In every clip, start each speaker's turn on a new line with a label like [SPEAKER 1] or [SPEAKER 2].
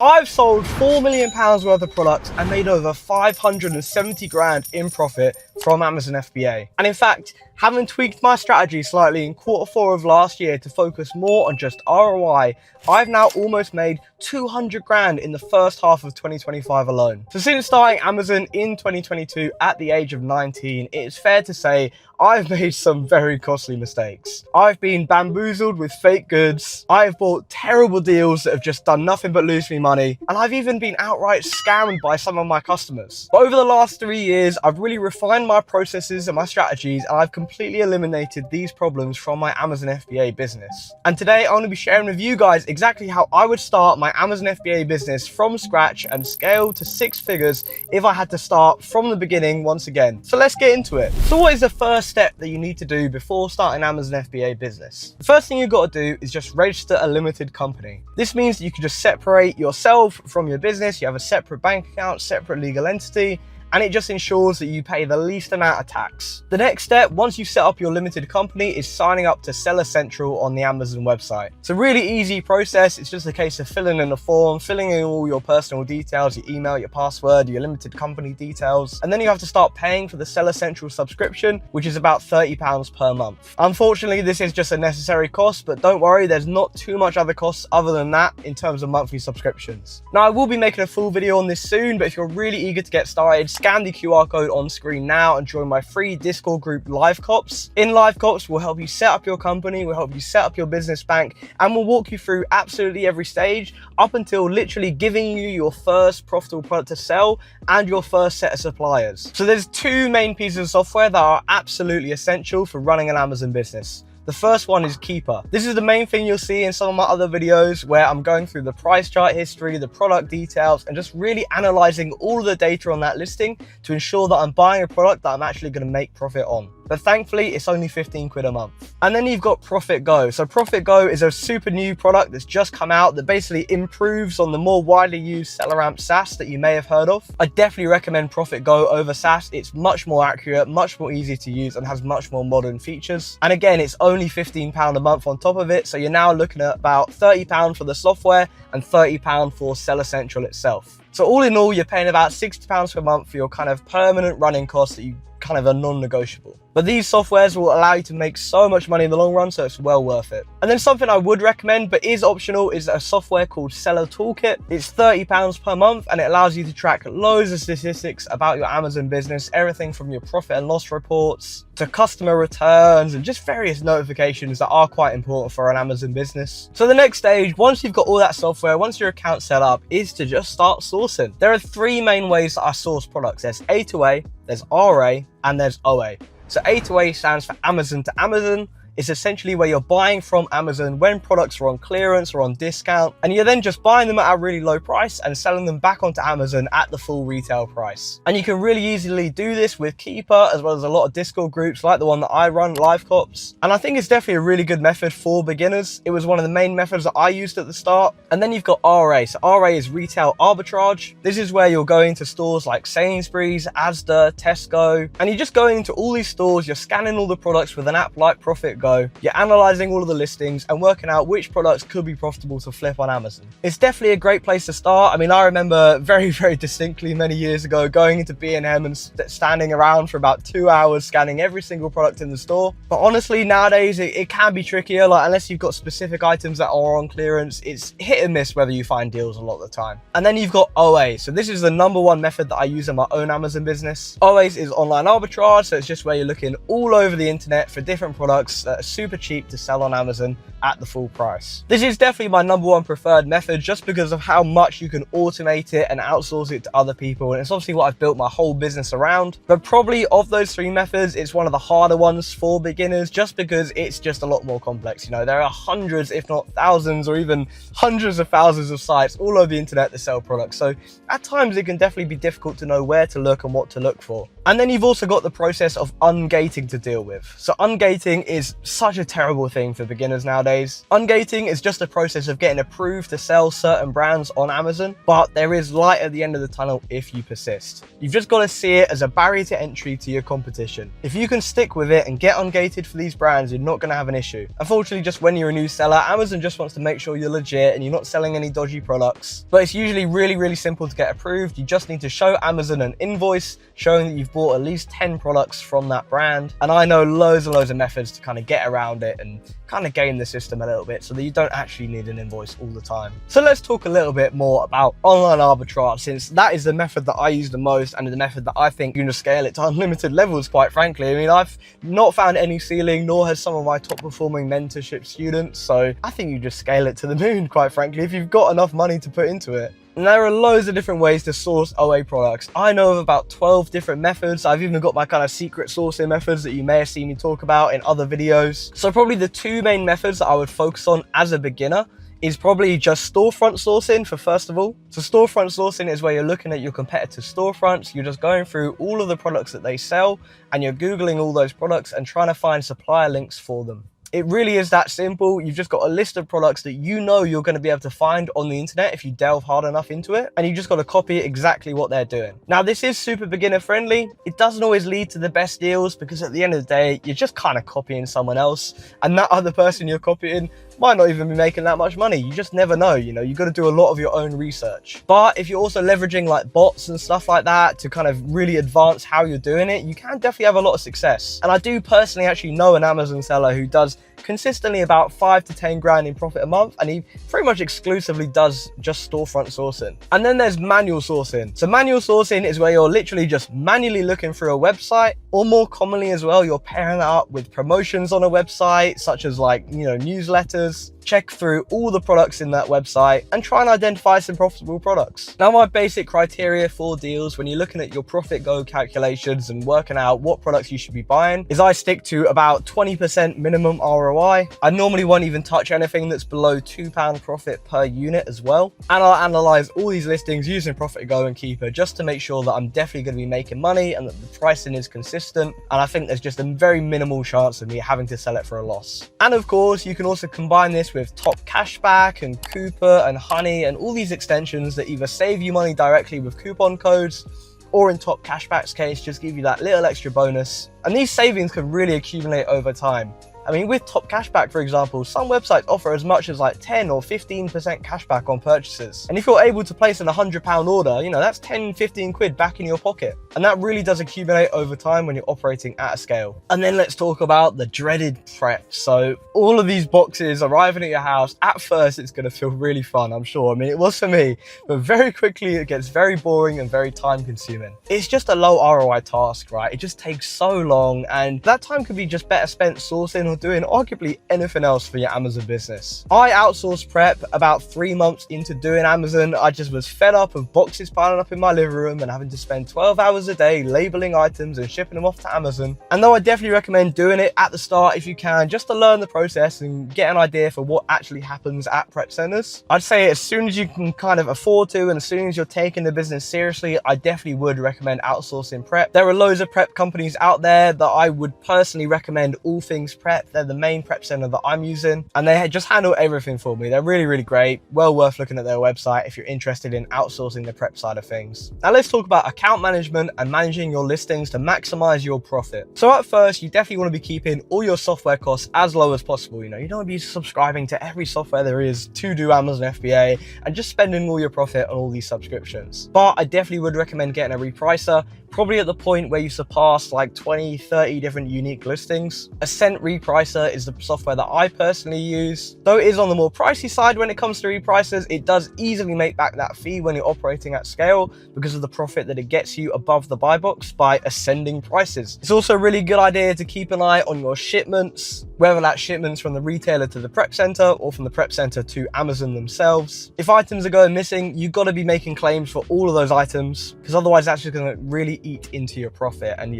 [SPEAKER 1] I've sold £4 million worth of products and made over 570 grand in profit from Amazon FBA. And in fact, having tweaked my strategy slightly in Q4 of last year to focus more on just ROI, I've now almost made 200 grand in the first half of 2025 alone. So since starting Amazon in 2022 at the age of 19, it's fair to say I've made some very costly mistakes. I've been bamboozled with fake goods, I've bought terrible deals that have just done nothing but lose me money, and I've even been outright scammed by some of my customers. But over the last 3 years, I've really refined my processes and my strategies, and I've completely eliminated these problems from my Amazon FBA business. And today I'm going to be sharing with you guys exactly how I would start my Amazon FBA business from scratch and scale to 6 figures if I had to start from the beginning once again. So let's get into it. So what is the first step that you need to do before starting Amazon FBA business? The first thing you've got to do is just register a limited company. This means that you can just separate yourself from your business. You have a separate bank account, separate legal entity, and it just ensures that you pay the least amount of tax. The next step, once you set up your limited company, is signing up to Seller Central on the Amazon website. It's a really easy process. It's just a case of filling in a form, filling in all your personal details, your email, your password, your limited company details, and then you have to start paying for the Seller Central subscription, which is about £30 per month. Unfortunately, this is just a necessary cost, but don't worry, there's not too much other costs other than that in terms of monthly subscriptions. Now, I will be making a full video on this soon, but if you're really eager to get started, scan the QR code on screen now and join my free Discord group Live Cops. In Live Cops, we'll help you set up your company, we'll help you set up your business bank, and we'll walk you through absolutely every stage up until literally giving you your first profitable product to sell and your first set of suppliers. So there's 2 main pieces of software that are absolutely essential for running an Amazon business. The first one is Keeper. This is the main thing you'll see in some of my other videos where I'm going through the price chart history, the product details, and just really analyzing all of the data on that listing to ensure that I'm buying a product that I'm actually going to make profit on. But thankfully, it's only 15 quid a month. And then you've got Profit Go. So Profit Go is a super new product that's just come out that basically improves on the more widely used SellerAmp SaaS that you may have heard of. I definitely recommend Profit Go over SaaS. It's much more accurate, much more easy to use, and has much more modern features. And again, it's only £15 a month on top of it. So you're now looking at about £30 for the software and £30 for Seller Central itself. So all in all, you're paying about £60 per month for your kind of permanent running costs that you kind of are non-negotiable. But these softwares will allow you to make so much money in the long run, so it's well worth it. And then something I would recommend, but is optional, is a software called Seller Toolkit. It's £30 per month, and it allows you to track loads of statistics about your Amazon business, everything from your profit and loss reports to customer returns and just various notifications that are quite important for an Amazon business. So the next stage, once you've got all that software, once your account's set up, is to just start sourcing. There are 3 main ways that I source products. There's A to A, there's RA, and there's OA. So A to A stands for Amazon to Amazon. It's essentially where you're buying from Amazon when products are on clearance or on discount, and you're then just buying them at a really low price and selling them back onto Amazon at the full retail price. And you can really easily do this with Keeper, as well as a lot of Discord groups like the one that I run, Live Cops. And I think it's definitely a really good method for beginners. It was one of the main methods that I used at the start. And then you've got RA. So RA is retail arbitrage. This is where you're going to stores like Sainsbury's, Asda, Tesco, and you're just going into all these stores, you're scanning all the products with an app like Profit Go. You're analyzing all of the listings and working out which products could be profitable to flip on Amazon. It's definitely a great place to start. I mean, I remember very, very distinctly many years ago going into B&M and standing around for about 2 hours scanning every single product in the store. But honestly, nowadays it can be trickier. Like, unless you've got specific items that are on clearance, it's hit and miss whether you find deals a lot of the time. And then you've got OA. So this is the #1 method that I use in my own Amazon business. OA is online arbitrage. So it's just where you're looking all over the internet for different products that are super cheap to sell on Amazon at the full price. This is definitely my #1 preferred method just because of how much you can automate it and outsource it to other people, and it's obviously what I've built my whole business around. But probably of those 3 methods, it's one of the harder ones for beginners just because it's just a lot more complex. You know, there are hundreds, if not thousands, or even hundreds of thousands of sites all over the internet that sell products. So at times it can definitely be difficult to know where to look and what to look for. And then you've also got the process of ungating to deal with. So ungating is such a terrible thing for beginners nowadays. nowadays. Ungating is just a process of getting approved to sell certain brands on Amazon, but there is light at the end of the tunnel if you persist. You've just got to see it as a barrier to entry to your competition. If you can stick with it and get ungated for these brands, you're not going to have an issue. Unfortunately, just when you're a new seller, Amazon just wants to make sure you're legit and you're not selling any dodgy products. But it's usually really simple to get approved. You just need to show Amazon an invoice showing that you've bought at least 10 products from that brand. And I know loads and loads of methods to kind of get around it and kind of game the system a little bit so that you don't actually need an invoice all the time. So let's talk a little bit more about online arbitrage, since that is the method that I use the most and the method that I think you can scale it to unlimited levels, quite frankly. I mean, I've not found any ceiling, nor has some of my top performing mentorship students. So I think you just scale it to the moon, quite frankly, if you've got enough money to put into it. And there are loads of different ways to source OA products. I know of about 12 different methods. I've even got my kind of secret sourcing methods that you may have seen me talk about in other videos. So probably the two main methods that I would focus on as a beginner is probably just storefront sourcing for first of all. So storefront sourcing is where you're looking at your competitors' storefronts. You're just going through all of the products that they sell and you're Googling all those products and trying to find supplier links for them. It really is that simple. You've just got a list of products that you know you're going to be able to find on the internet if you delve hard enough into it, and you just got to copy exactly what they're doing. Now, this is super beginner friendly. It doesn't always lead to the best deals because at the end of the day, you're just kind of copying someone else, and that other person you're copying might not even be making that much money. You just never know, you know, you got to do a lot of your own research. But if you're also leveraging like bots and stuff like that to kind of really advance how you're doing it, you can definitely have a lot of success. And I do personally actually know an Amazon seller who does consistently about 5 to 10 grand in profit a month, and he pretty much exclusively does just storefront sourcing. And then there's manual sourcing. So manual sourcing is where you're literally just manually looking through a website, or more commonly as well, you're pairing that up with promotions on a website, such as like, you know, newsletters. Check through all the products in that website and try and identify some profitable products. Now, my basic criteria for deals when you're looking at your profit go calculations and working out what products you should be buying is I stick to about 20% minimum ROI. I normally won't even touch anything that's below £2 profit per unit as well. And I'll analyze all these listings using Profit Go and Keeper just to make sure that I'm definitely going to be making money and that the pricing is consistent. And I think there's just a very minimal chance of me having to sell it for a loss. And of course, you can also combine this with Top Cashback and Cooper and Honey and all these extensions that either save you money directly with coupon codes, or in Top Cashback's case, just give you that little extra bonus. And these savings can really accumulate over time. I mean, with Top Cashback, for example, some websites offer as much as like 10 or 15% cashback on purchases. And if you're able to place an £100 order, you know, that's 10, 15 quid back in your pocket. And that really does accumulate over time when you're operating at a scale. And then let's talk about the dreaded prep. So all of these boxes arriving at your house, at first, it's going to feel really fun, I'm sure. I mean, it was for me, but very quickly it gets very boring and very time consuming. It's just a low ROI task, right? It just takes so long, and that time could be just better spent sourcing or doing arguably anything else for your Amazon business. I outsourced prep about 3 months into doing Amazon. I just was fed up of boxes piling up in my living room and having to spend 12 hours a day labeling items and shipping them off to Amazon. And though I definitely recommend doing it at the start if you can, just to learn the process and get an idea for what actually happens at prep centers, I'd say as soon as you can kind of afford to and as soon as you're taking the business seriously, I definitely would recommend outsourcing prep. There are loads of prep companies out there that I would personally recommend all things prep. They're the main prep center that I'm using, and they just handle everything for me. They're really great. Well worth looking at their website if you're interested in outsourcing the prep side of things. Now let's talk about account management and managing your listings to maximize your profit. So at first, you definitely want to be keeping all your software costs as low as possible. You know, you don't want to be subscribing to every software there is to do Amazon FBA and just spending all your profit on all these subscriptions. But I definitely would recommend getting a repricer, probably at the point where you surpass like 20, 30 different unique listings. Ascent Repricer is the software that I personally use. Though it is on the more pricey side when it comes to repricers, it does easily make back that fee when you're operating at scale because of the profit that it gets you above the buy box by ascending prices. It's also a really good idea to keep an eye on your shipments, whether that's shipments from the retailer to the prep center or from the prep center to Amazon themselves. If items are going missing, you've got to be making claims for all of those items because otherwise that's just going to really really eat into your profit. And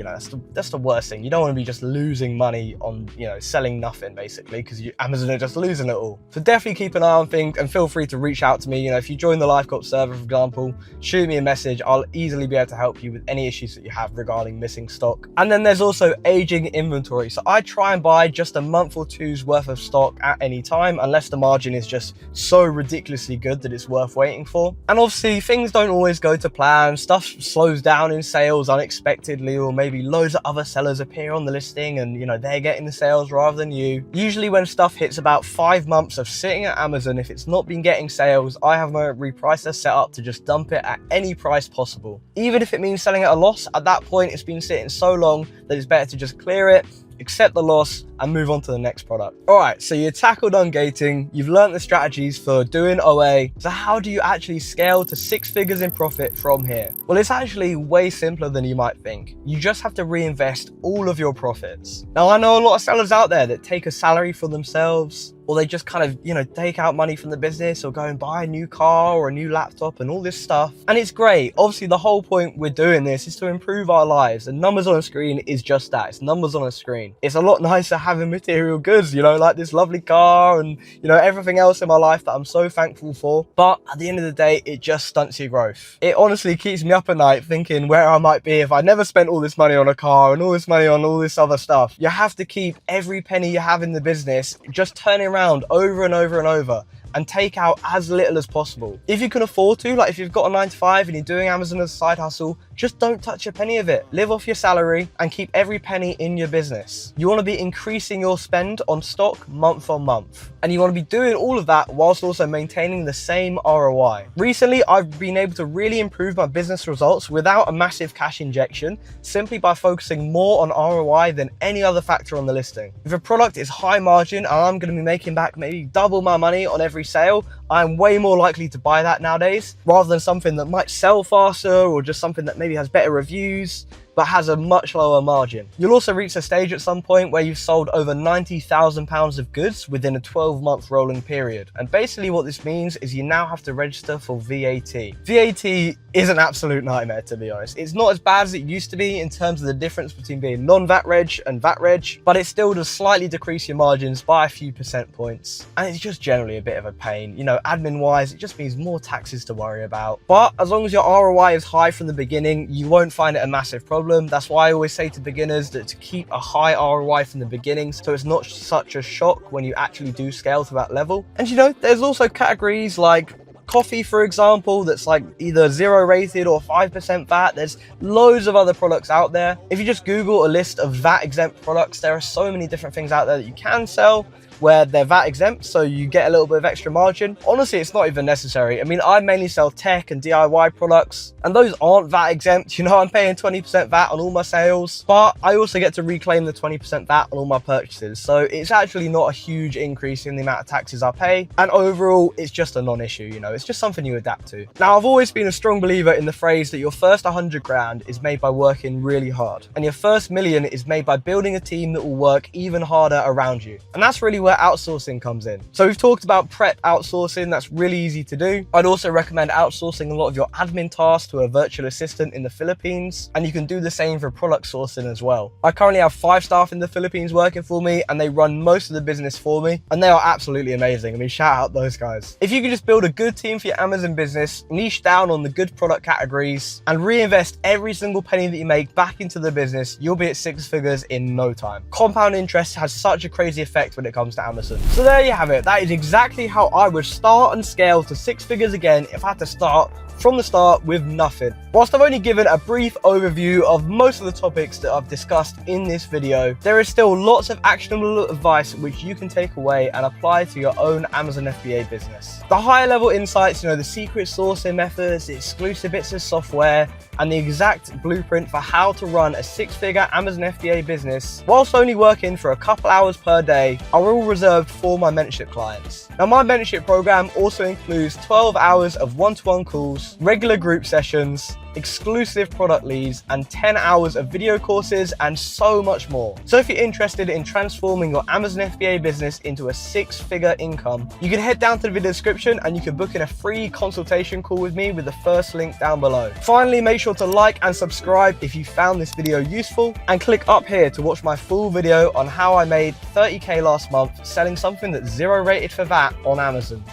[SPEAKER 1] that's the worst thing. You don't want to be just losing money on selling nothing basically, because Amazon are just losing it all. So definitely keep an eye on things, and feel free to reach out to me. If you join the Live Cop server, for example, shoot me a message. I'll easily be able to help you with any issues that you have regarding missing stock. And then there's also aging inventory. So I try and buy just a month or two's worth of stock at any time, unless the margin is just so ridiculously good that it's worth waiting for. And obviously things don't always go to plan. Stuff slows down in sales unexpectedly, or maybe loads of other sellers appear on the listing and they're getting the sales rather than you. Usually when stuff hits about 5 months of sitting at Amazon, if it's not been getting sales, I have my repricer set up to just dump it at any price possible. Even if it means selling at a loss, at that point it's been sitting so long that it's better to just clear it, accept the loss, and move on to the next product. All right, so you tackled ungating, you've learned the strategies for doing OA. So how do you actually scale to 6 figures in profit from here? Well, it's actually way simpler than you might think. You just have to reinvest all of your profits. Now, I know a lot of sellers out there that take a salary for themselves, or they just kind of, take out money from the business or go and buy a new car or a new laptop and all this stuff. And it's great. Obviously, the whole point we're doing this is to improve our lives. And numbers on a screen is just that. It's numbers on a screen. It's a lot nicer having material goods, like this lovely car and, everything else in my life that I'm so thankful for. But at the end of the day, it just stunts your growth. It honestly keeps me up at night thinking where I might be if I never spent all this money on a car and all this money on all this other stuff. You have to keep every penny you have in the business just turning around over and over and over, and take out as little as possible. If you can afford to, like if you've got a 9 to 5 and you're doing Amazon as a side hustle, just don't touch a penny of it. Live off your salary and keep every penny in your business. You want to be increasing your spend on stock month on month. And you want to be doing all of that whilst also maintaining the same ROI. Recently, I've been able to really improve my business results without a massive cash injection, simply by focusing more on ROI than any other factor on the listing. If a product is high margin and I'm going to be making back maybe double my money on every sale, I'm way more likely to buy that nowadays, rather than something that might sell faster, or just something that maybe has better reviews but has a much lower margin. You'll also reach a stage at some point where you've sold over £90,000 of goods within a 12-month rolling period. And basically what this means is you now have to register for VAT. VAT is an absolute nightmare, to be honest. It's not as bad as it used to be in terms of the difference between being non-VAT reg and VAT reg, but it still does slightly decrease your margins by a few percent points. And it's just generally a bit of a pain. Admin-wise, it just means more taxes to worry about. But as long as your ROI is high from the beginning, you won't find it a massive problem. That's why I always say to beginners that to keep a high ROI from the beginning, so it's not such a shock when you actually do scale to that level. And there's also categories like coffee, for example, that's like either 0 rated or 5% VAT. There's loads of other products out there. If you just Google a list of VAT exempt products, there are so many different things out there that you can sell where they're VAT exempt, so you get a little bit of extra margin. Honestly, it's not even necessary. I mean, I mainly sell tech and DIY products, and those aren't VAT exempt. I'm paying 20% VAT on all my sales, but I also get to reclaim the 20% VAT on all my purchases. So it's actually not a huge increase in the amount of taxes I pay. And overall, it's just a non-issue, it's just something you adapt to. Now, I've always been a strong believer in the phrase that your first 100 grand is made by working really hard, and your first million is made by building a team that will work even harder around you. And that's really where outsourcing comes in. So we've talked about prep outsourcing. That's really easy to do. I'd also recommend outsourcing a lot of your admin tasks to a virtual assistant in the Philippines, and you can do the same for product sourcing as well. I currently have 5 staff in the Philippines working for me, and they run most of the business for me, and they are absolutely amazing. I mean, shout out those guys. If you could just build a good team for your Amazon business, niche down on the good product categories, and reinvest every single penny that you make back into the business, you'll be at 6 figures in no time. Compound interest has such a crazy effect when it comes to Amazon. So there you have it. That is exactly how I would start and scale to 6 figures again if I had to start from the start with nothing. Whilst I've only given a brief overview of most of the topics that I've discussed in this video, there is still lots of actionable advice which you can take away and apply to your own Amazon FBA business. The higher level insights, the secret sourcing methods, the exclusive bits of software, and the exact blueprint for how to run a 6-figure Amazon FBA business whilst only working for a couple hours per day are all reserved for my mentorship clients. Now, my mentorship program also includes 12 hours of one-to-one calls, regular group sessions, exclusive product leads, and 10 hours of video courses, and so much more. So if you're interested in transforming your Amazon FBA business into a 6-figure income, you can head down to the video description and you can book in a free consultation call with me with the first link down below. Finally, make sure to like and subscribe if you found this video useful, and click up here to watch my full video on how I made 30K last month selling something that's 0 rated for VAT on Amazon.